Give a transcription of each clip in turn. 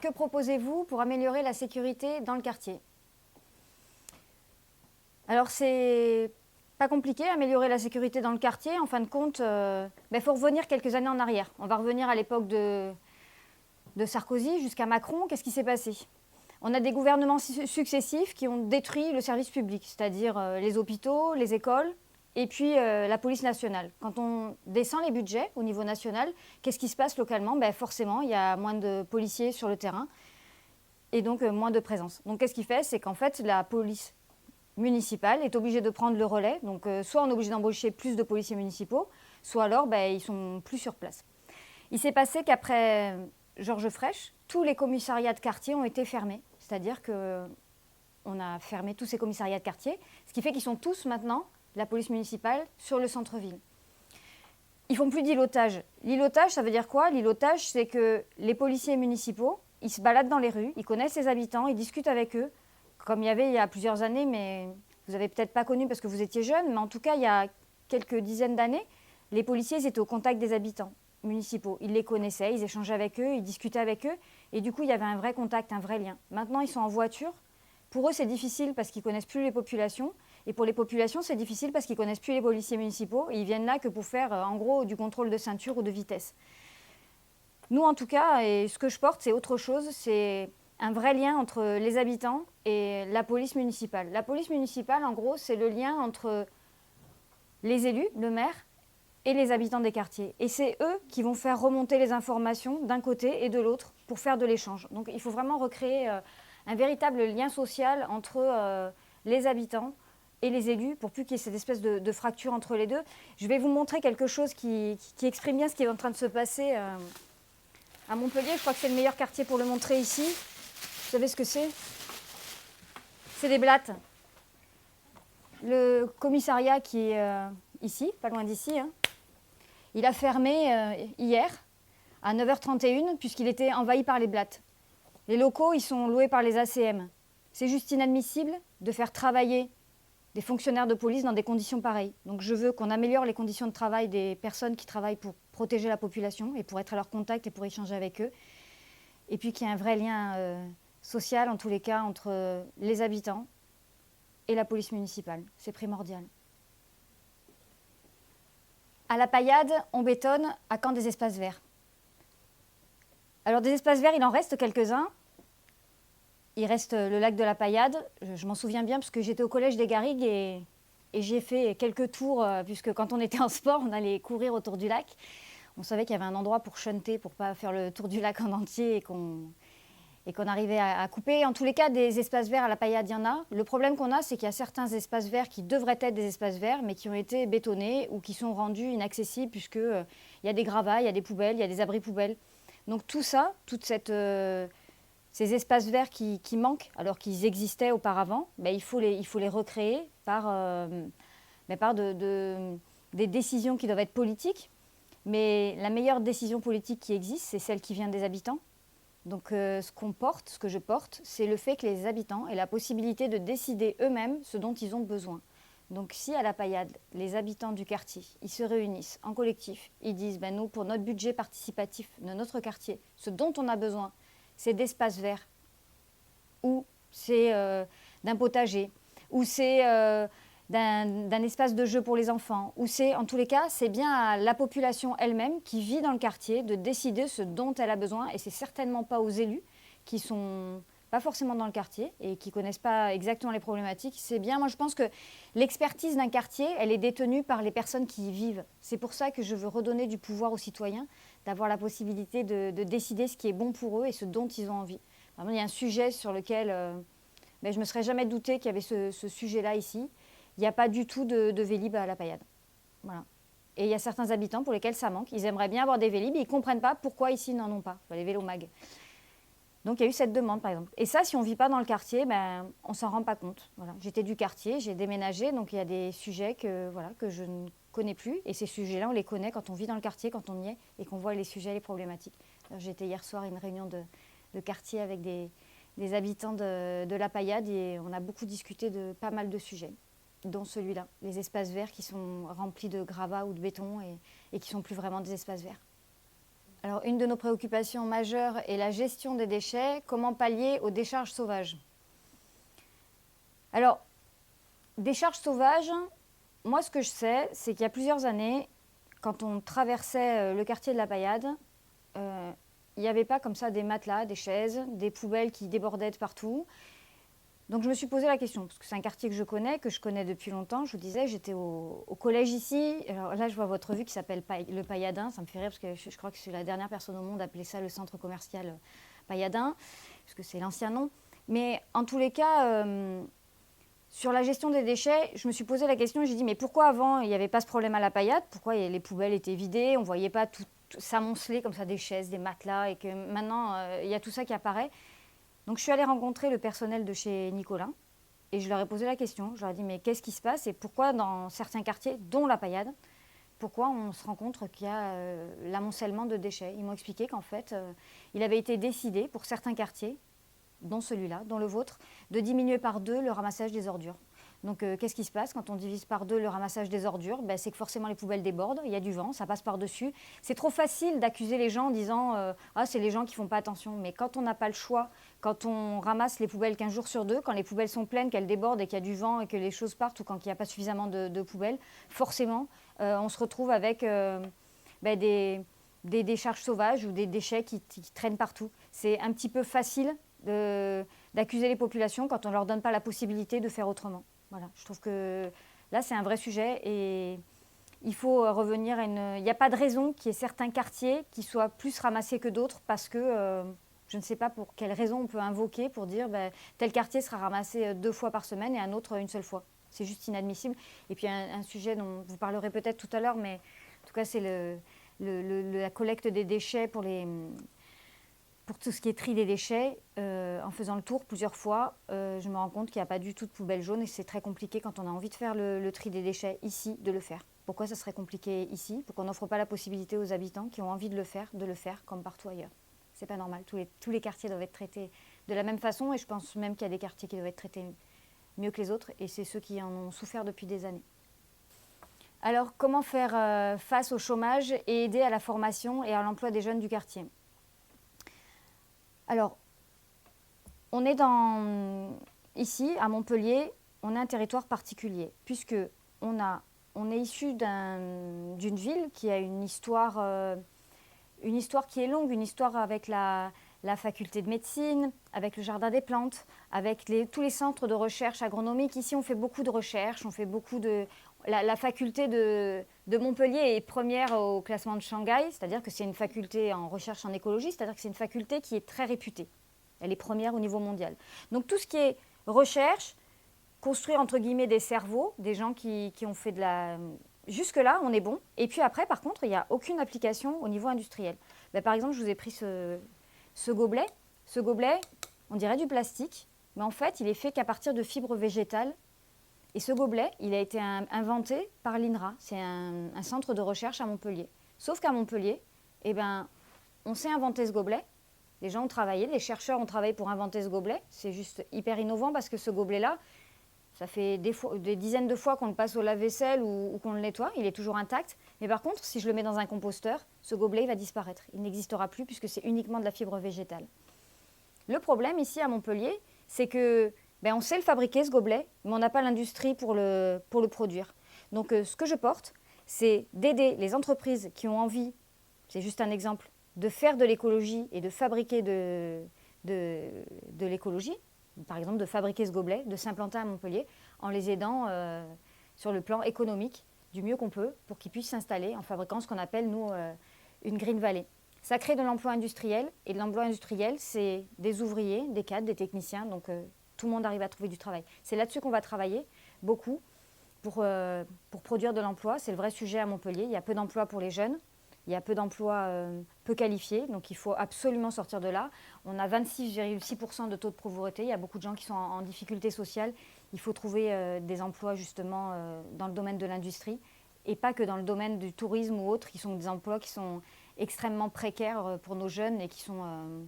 que proposez-vous pour améliorer la sécurité dans le quartier? Alors, c'est pas compliqué, améliorer la sécurité dans le quartier. En fin de compte, faut revenir quelques années en arrière. On va revenir à l'époque de Sarkozy jusqu'à Macron. Qu'est-ce qui s'est passé? On a des gouvernements successifs qui ont détruit le service public, c'est-à-dire les hôpitaux, les écoles et puis la police nationale. Quand on descend les budgets au niveau national, qu'est-ce qui se passe localement? Forcément, il y a moins de policiers sur le terrain et donc moins de présence. Donc qu'est-ce qu'il fait? C'est qu'en fait, la police municipale est obligée de prendre le relais. Donc soit on est obligé d'embaucher plus de policiers municipaux, soit alors ils ne sont plus sur place. Il s'est passé qu'après Georges Frêche, tous les commissariats de quartier ont été fermés. C'est-à-dire qu'on a fermé tous ces commissariats de quartier, ce qui fait qu'ils sont tous maintenant, la police municipale, sur le centre-ville. Ils ne font plus d'îlotage. L'îlotage, ça veut dire quoi? L'îlotage, c'est que les policiers municipaux, ils se baladent dans les rues, ils connaissent les habitants, ils discutent avec eux, comme il y avait il y a plusieurs années, mais vous n'avez peut-être pas connu parce que vous étiez jeune, mais en tout cas, il y a quelques dizaines d'années, les policiers étaient au contact des habitants municipaux. Ils les connaissaient, ils échangeaient avec eux, ils discutaient avec eux. Et du coup, il y avait un vrai contact, un vrai lien. Maintenant, ils sont en voiture. Pour eux, c'est difficile parce qu'ils ne connaissent plus les populations. Et pour les populations, c'est difficile parce qu'ils ne connaissent plus les policiers municipaux. Et ils viennent là que pour faire, en gros, du contrôle de ceinture ou de vitesse. Nous, en tout cas, et ce que je porte, c'est autre chose. C'est un vrai lien entre les habitants et la police municipale. La police municipale, en gros, c'est le lien entre les élus, le maire, et les habitants des quartiers. Et c'est eux qui vont faire remonter les informations d'un côté et de l'autre pour faire de l'échange. Donc il faut vraiment recréer un véritable lien social entre les habitants et les élus pour plus qu'il y ait cette espèce de fracture entre les deux. Je vais vous montrer quelque chose qui exprime bien ce qui est en train de se passer à Montpellier. Je crois que c'est le meilleur quartier pour le montrer ici. Vous savez ce que c'est? C'est des blattes. Le commissariat qui est ici, pas loin d'ici, il a fermé hier à 9h31 puisqu'il était envahi par les blattes. Les locaux, ils sont loués par les ACM. C'est juste inadmissible de faire travailler des fonctionnaires de police dans des conditions pareilles. Donc je veux qu'on améliore les conditions de travail des personnes qui travaillent pour protéger la population et pour être à leur contact et pour échanger avec eux. Et puis qu'il y ait un vrai lien social, en tous les cas, entre les habitants et la police municipale. C'est primordial. À la Paillade, on bétonne à Caen des espaces verts. Alors des espaces verts, il en reste quelques-uns. Il reste le lac de la Paillade. Je m'en souviens bien parce que j'étais au collège des Garrigues et j'y ai fait quelques tours puisque quand on était en sport, on allait courir autour du lac. On savait qu'il y avait un endroit pour shunter, pour ne pas faire le tour du lac en entier et qu'on arrivait à couper. En tous les cas, des espaces verts à la Paillade, il y en a. Le problème qu'on a, c'est qu'il y a certains espaces verts qui devraient être des espaces verts, mais qui ont été bétonnés ou qui sont rendus inaccessibles puisqu'il y a des gravats, il y a des poubelles, il y a des abris poubelles. Donc tout ça, ces espaces verts qui manquent alors qu'ils existaient auparavant, il faut les recréer par des décisions qui doivent être politiques. Mais la meilleure décision politique qui existe, c'est celle qui vient des habitants. Donc ce que je porte, c'est le fait que les habitants aient la possibilité de décider eux-mêmes ce dont ils ont besoin. Donc si à la Paillade, les habitants du quartier, ils se réunissent en collectif, ils disent nous, pour notre budget participatif de notre quartier, ce dont on a besoin, c'est d'espaces verts, ou c'est d'un potager, ou c'est d'un espace de jeu pour les enfants, ou c'est, en tous les cas, c'est bien à la population elle-même qui vit dans le quartier de décider ce dont elle a besoin, et c'est certainement pas aux élus qui sont pas forcément dans le quartier et qui connaissent pas exactement les problématiques. C'est bien, moi je pense que l'expertise d'un quartier, elle est détenue par les personnes qui y vivent. C'est pour ça que je veux redonner du pouvoir aux citoyens, d'avoir la possibilité de décider ce qui est bon pour eux et ce dont ils ont envie. Vraiment, il y a un sujet sur lequel je ne me serais jamais douté qu'il y avait ce sujet-là ici. Il n'y a pas du tout de Vélib à la Paillade. Voilà. Et il y a certains habitants pour lesquels ça manque. Ils aimeraient bien avoir des Vélib, ils ne comprennent pas pourquoi ici ils n'en ont pas, les Vélomag. Donc il y a eu cette demande, par exemple. Et ça, si on ne vit pas dans le quartier, on ne s'en rend pas compte. Voilà. J'étais du quartier, j'ai déménagé, donc il y a des sujets que je ne connais plus. Et ces sujets-là, on les connaît quand on vit dans le quartier, quand on y est, et qu'on voit les sujets, les problématiques. J'étais hier soir à une réunion de quartier avec des habitants de la Paillade, et on a beaucoup discuté de pas mal de sujets, dont celui-là, les espaces verts qui sont remplis de gravats ou de béton et qui ne sont plus vraiment des espaces verts. Alors, une de nos préoccupations majeures est la gestion des déchets. Comment pallier aux décharges sauvages? Alors, décharges sauvages, moi, ce que je sais, c'est qu'il y a plusieurs années, quand on traversait le quartier de la Paillade, il n'y avait pas comme ça des matelas, des chaises, des poubelles qui débordaient de partout. Donc je me suis posé la question, parce que c'est un quartier que je connais depuis longtemps. Je vous disais, j'étais au collège ici. Alors là, je vois votre rue qui s'appelle le Pailladin. Ça me fait rire parce que je crois que je suis la dernière personne au monde à appeler ça le centre commercial Pailladin, parce que c'est l'ancien nom. Mais en tous les cas, sur la gestion des déchets, je me suis posé la question et j'ai dit, mais pourquoi avant, il n'y avait pas ce problème à la Paillade? Pourquoi les poubelles étaient vidées? On ne voyait pas tout s'amonceler comme ça, des chaises, des matelas, et que maintenant, il y a tout ça qui apparaît. Donc je suis allée rencontrer le personnel de chez Nicolas et je leur ai posé la question. Je leur ai dit mais qu'est-ce qui se passe et pourquoi dans certains quartiers, dont la Paillade, pourquoi on se rend compte qu'il y a l'amoncellement de déchets? Ils m'ont expliqué qu'en fait, il avait été décidé pour certains quartiers, dont celui-là, dont le vôtre, de diminuer par 2 le ramassage des ordures. Donc qu'est-ce qui se passe quand on divise par 2 le ramassage des ordures? C'est que forcément les poubelles débordent, il y a du vent, ça passe par-dessus. C'est trop facile d'accuser les gens en disant ah, c'est les gens qui ne font pas attention. Mais quand on n'a pas le choix, quand on ramasse les poubelles qu'un jour sur 2, quand les poubelles sont pleines, qu'elles débordent et qu'il y a du vent et que les choses partent, ou quand il n'y a pas suffisamment de poubelles, forcément on se retrouve avec des décharges sauvages ou des déchets qui traînent partout. C'est un petit peu facile d'accuser les populations quand on ne leur donne pas la possibilité de faire autrement. Voilà, je trouve que là, c'est un vrai sujet et il faut revenir à une... Il n'y a pas de raison qu'il y ait certains quartiers qui soient plus ramassés que d'autres parce que je ne sais pas pour quelle raison on peut invoquer pour dire tel quartier sera ramassé 2 fois par semaine et un autre une seule fois. C'est juste inadmissible. Et puis un sujet dont vous parlerez peut-être tout à l'heure, mais en tout cas, c'est la collecte des déchets pour tout ce qui est tri des déchets, en faisant le tour plusieurs fois, je me rends compte qu'il n'y a pas du tout de poubelle jaune et c'est très compliqué quand on a envie de faire le tri des déchets ici, de le faire. Pourquoi ça serait compliqué ici? Pourquoi on n'offre pas la possibilité aux habitants qui ont envie de le faire comme partout ailleurs? C'est pas normal. Tous les quartiers doivent être traités de la même façon et je pense même qu'il y a des quartiers qui doivent être traités mieux que les autres et c'est ceux qui en ont souffert depuis des années. Alors, comment faire face au chômage et aider à la formation et à l'emploi des jeunes du quartier? Alors, on est ici, à Montpellier, on a un territoire particulier, puisque on est issu d'une ville qui a une histoire qui est longue, une histoire avec la faculté de médecine, avec le jardin des plantes, avec tous les centres de recherche agronomique. Ici, on fait beaucoup de recherches, on fait beaucoup de... La faculté de Montpellier est première au classement de Shanghai, c'est-à-dire que c'est une faculté en recherche en écologie, c'est-à-dire que c'est une faculté qui est très réputée. Elle est première au niveau mondial. Donc tout ce qui est recherche, construire entre guillemets des cerveaux, des gens qui ont fait de la... Jusque-là, on est bon. Et puis après, par contre, il n'y a aucune application au niveau industriel. Par exemple, je vous ai pris ce gobelet. Ce gobelet, on dirait du plastique, mais en fait, il est fait qu'à partir de fibres végétales. Et ce gobelet, il a été inventé par l'INRA. C'est un centre de recherche à Montpellier. Sauf qu'à Montpellier, on s'est inventé ce gobelet. Les gens ont travaillé, les chercheurs ont travaillé pour inventer ce gobelet. C'est juste hyper innovant parce que ce gobelet-là, ça fait des dizaines de fois qu'on le passe au lave-vaisselle ou qu'on le nettoie. Il est toujours intact. Mais par contre, si je le mets dans un composteur, ce gobelet va disparaître. Il n'existera plus puisque c'est uniquement de la fibre végétale. Le problème ici à Montpellier, c'est que on sait le fabriquer, ce gobelet, mais on n'a pas l'industrie pour le produire. Donc ce que je porte, c'est d'aider les entreprises qui ont envie, c'est juste un exemple, de faire de l'écologie et de fabriquer de l'écologie, par exemple de fabriquer ce gobelet, de s'implanter à Montpellier, en les aidant sur le plan économique du mieux qu'on peut pour qu'ils puissent s'installer en fabriquant ce qu'on appelle, nous, une Green Valley. Ça crée de l'emploi industriel, et de l'emploi industriel, c'est des ouvriers, des cadres, des techniciens, donc tout le monde arrive à trouver du travail. C'est là-dessus qu'on va travailler beaucoup pour produire de l'emploi. C'est le vrai sujet à Montpellier. Il y a peu d'emplois pour les jeunes, il y a peu d'emplois peu qualifiés, donc il faut absolument sortir de là. On a 26,6% de taux de pauvreté, il y a beaucoup de gens qui sont en difficulté sociale. Il faut trouver des emplois justement dans le domaine de l'industrie et pas que dans le domaine du tourisme ou autre, qui sont des emplois qui sont extrêmement précaires pour nos jeunes et qui sont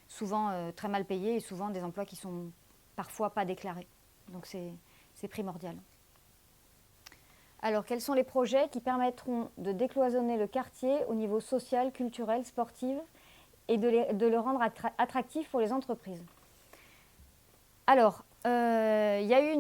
souvent très mal payés et souvent des emplois qui sont parfois pas déclarés. Donc c'est primordial. Alors, quels sont les projets qui permettront de décloisonner le quartier au niveau social, culturel, sportif et de le rendre attractif pour les entreprises? Alors, il y a eu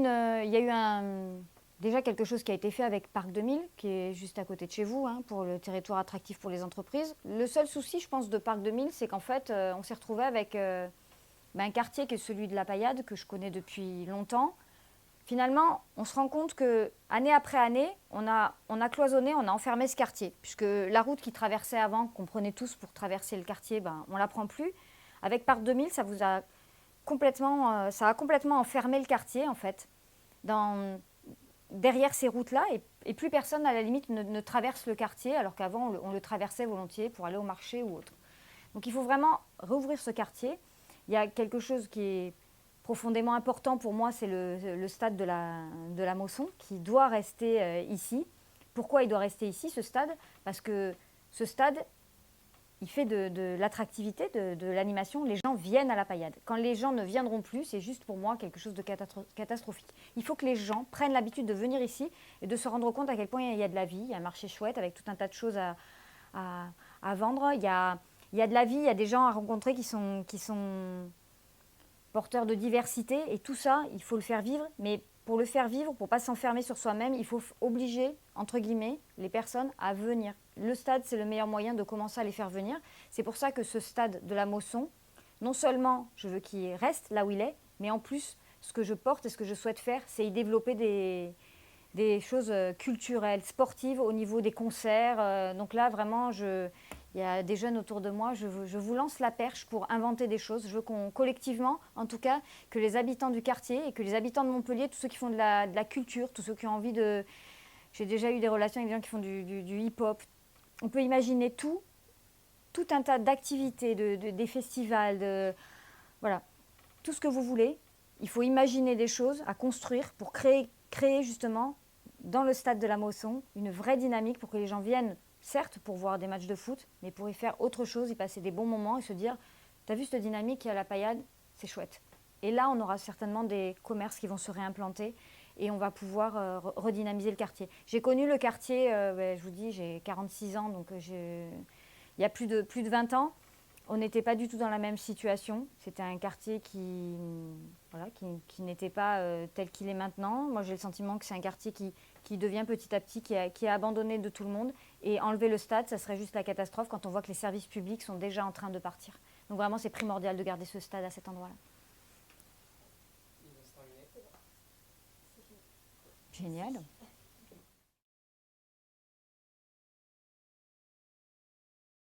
déjà quelque chose qui a été fait avec Parc 2000, qui est juste à côté de chez vous, hein, pour le territoire attractif pour les entreprises. Le seul souci, je pense, de Parc 2000, c'est qu'en fait, on s'est retrouvé avec un quartier qui est celui de la Paillade, que je connais depuis longtemps. Finalement, on se rend compte que année après année, on a cloisonné, on a enfermé ce quartier, puisque la route qui traversait avant, qu'on prenait tous pour traverser le quartier, on ne la prend plus. Avec Parc 2000, ça a complètement enfermé le quartier, en fait, derrière ces routes-là, et plus personne, à la limite, ne traverse le quartier, alors qu'avant, on le traversait volontiers pour aller au marché ou autre. Donc il faut vraiment rouvrir ce quartier. Il y a quelque chose qui est profondément important pour moi, c'est le stade de la Mosson, qui doit rester ici. Pourquoi il doit rester ici, ce stade? Parce que ce stade, il fait de l'attractivité, de l'animation. Les gens viennent à la Paillade. Quand les gens ne viendront plus, c'est juste pour moi quelque chose de catastrophique. Il faut que les gens prennent l'habitude de venir ici et de se rendre compte à quel point il y a de la vie. Il y a un marché chouette avec tout un tas de choses à vendre. Il y a de la vie, il y a des gens à rencontrer qui sont porteurs de diversité. Et tout ça, il faut le faire vivre. Mais pour le faire vivre, pour ne pas s'enfermer sur soi-même, il faut obliger, entre guillemets, les personnes à venir. Le stade, c'est le meilleur moyen de commencer à les faire venir. C'est pour ça que ce stade de la Mosson, non seulement je veux qu'il reste là où il est, mais en plus, ce que je porte et ce que je souhaite faire, c'est y développer des choses culturelles, sportives au niveau des concerts. Donc là, vraiment, il y a des jeunes autour de moi, je vous lance la perche pour inventer des choses. Je veux qu'on, collectivement, en tout cas, que les habitants du quartier et que les habitants de Montpellier, tous ceux qui font de la culture, tous ceux qui ont envie de... J'ai déjà eu des relations avec des gens qui font du hip-hop. On peut imaginer tout un tas d'activités, des festivals, voilà, tout ce que vous voulez. Il faut imaginer des choses à construire pour créer justement, dans le stade de la Mosson, une vraie dynamique pour que les gens viennent, certes, pour voir des matchs de foot, mais pour y faire autre chose, y passer des bons moments et se dire « T'as vu cette dynamique qui est à la Paillade? C'est chouette. » Et là, on aura certainement des commerces qui vont se réimplanter et on va pouvoir redynamiser le quartier. J'ai connu le quartier, je vous dis, j'ai 46 ans, donc il y a plus de 20 ans. On n'était pas du tout dans la même situation. C'était un quartier qui n'était pas tel qu'il est maintenant. Moi, j'ai le sentiment que c'est un quartier qui devient petit à petit, qui est abandonné de tout le monde. Et enlever le stade, ça serait juste la catastrophe quand on voit que les services publics sont déjà en train de partir. Donc vraiment, c'est primordial de garder ce stade à cet endroit-là. Génial.